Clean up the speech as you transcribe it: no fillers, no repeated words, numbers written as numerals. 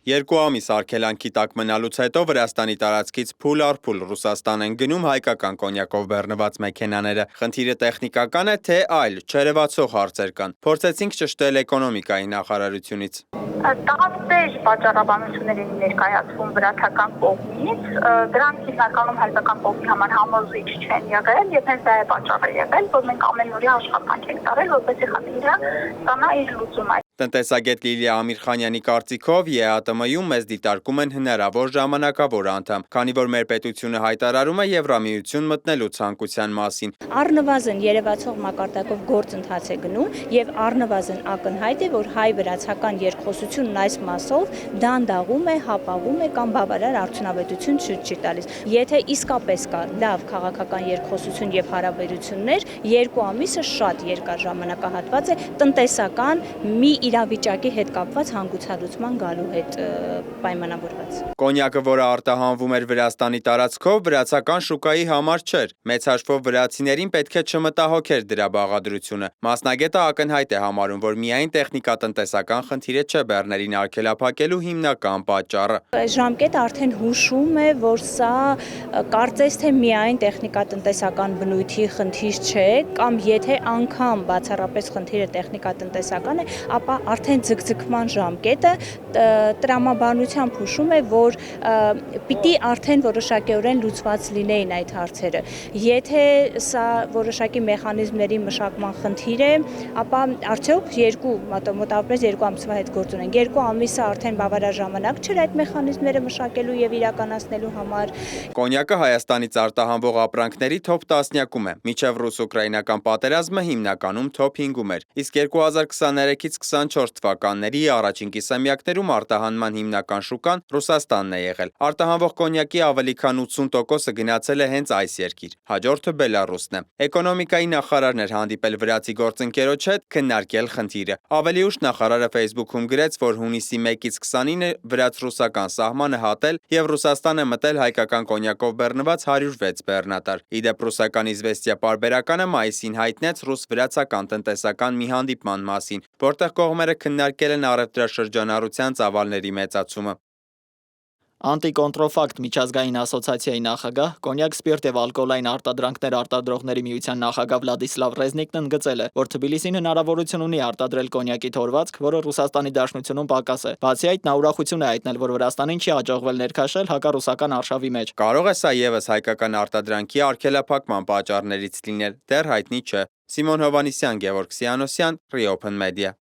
Երկու ամիս արգելանքի տակ մնալուց հետո Վրաստանի տարածքից փուլ առ փուլ Ռուսաստան են գնում հայկական կոնյակով բեռնված մեքենաները։ Խնդիրը տեխնիկական է, թե այլ չերևացող հարցեր կան։ Փորձեցինք ճշտել էկոնոմիկայի նախարարությունից։ Տարածքներ պատճառաբանություններ են ներկայացվում վրացական կողմից, դրանք հիմնականում հայկական կողմի համար համոզիչ չեն եղել, եւ հենց դա է պատճառը եղել, որ մենք ամենօրյա աշխատանք ենք տարել, որպեսզի խնդիրը ստանա իր լուծումը։ Տնտեսագետ Լիլիա Ամիրխանյանի կարծիքով ԵԱՏՄ-ում մեզ դիտարկում են հնարավոր ժամանակավոր անդամ, քանի որ մեր պետությունը հայտարարում է Եվրամիություն մտնելու ցանկության մասին։ Առնվազն երևացող մակարդակով գործընթաց է գնում եւ առնվազն ակնհայտ է, որ հայ-վրացական երկխոսությունն այս մասով դանդաղում է, հապավում է կամ բավարար արդյունավետություն չի տալիս։ Եթե իսկապես կա լավ քաղաքական երկխոսություն եւ հարաբերություններ, երկու ամիսը շատ երկար ժամանակահատված է տնտեսական մի իրավիճակի հետ կապված հանգուցալուծման գալու հետ պայմանավորված։ Կոնյակը, որը արտահանվում էր Վրաստանի տարածքով, վրացական շուկայի համար չէր։ Մեծ հաշվով վրացիներին պետք է չմտահոգեր դրա բաղադրությունը։ Մասնագետը ակնհայտ է համարում, որ միայն տեխնիկատնտեսական խնդիրը չէ բեռներին արգելափակելու հիմնական պատճառը։ Ժամկետը արդեն հուշում է, որ սա կարծես թե միայն տեխնիկատնտեսական բնույթի խնդիր չէ, կամ եթե անգամ բացառապես խնդիրը տեխնիկատնտեսական է, ապա արդեն ձգձգման ժամկետը տրամաբանությամբ հուշում է, որ պիտի արդեն որոշակիորեն լուծված լինեին այդ հարցերը։ Եթե սա որոշակի մեխանիզմների մշակման խնդիր է, ապա արդյոք մոտավորապես 2 ամսվա հետ գործ ունենք։ 2 ամիսը արդեն բավարար ժամանակ չէր այդ մեխանիզմները մշակելու եւ իրականացնելու համար։ Կոնյակը Հայաստանից արտահանվող ապրանքների թոփ 10-յակում է։ Մինչև ռուս-ուկրաինական պատերազմը հիմնականում թոփ 5-ում էր։ Իսկ 2023-ից 24 թվականների առաջին կիսամյակներում արտահանման հիմնական շուկան Ռուսաստանն է եղել։ Արտահանվող կոնյակի ավելի քան 80%-ը գնացել է հենց այս երկիր։ Հաջորդը Բելարուսն է։ Էկոնոմիկայի նախարարն էր հանդիպել վրացի գործընկերոջ հետ քննարկել խնդիրը։ Ավելի ուշ նախարարը Facebook-ում գրեց, որ հունիսի 1-ից 29-ը վրաց-ռուսական սահմանը հատել եւ Ռուսաստան է մտել հայկական կոնյակով բեռնված 106 բեռնատար։ Իդեպ ռուսական Իզվեստիա պարբերականը մայիսին հայտնեց ռուս-վրացական տնտեսական մի հանդիպման մասին, որտեղ կողմերը քննարկել են առևտրաշրջանառության ծավալների մեծացումը։ Անտիկոնտրոֆակտ միջազգային ասոցիացիայի նախագահ, կոնյակ, սպիրտ եւ ալկոհոլային արտադրանքներ արտադրողների միության նախագահ Վլադիսլավ Ռեզնիկն ընդգծել է, որ Թբիլիսին հնարավորություն ունի արտադրել կոնյակի թորվածք, որը Ռուսաստանի Դաշնությունում պակաս է։ Բացի այդ, նա ուրախություն է հայտնել, որ Վրաստանին չի հաջողվել ներքաշել հակառուսական արշավի մեջ։ Կարող է սա եւս հայկական արտադրանքի արգելափակման պատճառներից լինել, դեռ հայտնի չէ։ Սիմոն Հովանիսյան, Գևորգ Սիանոսյան, Free Open Media։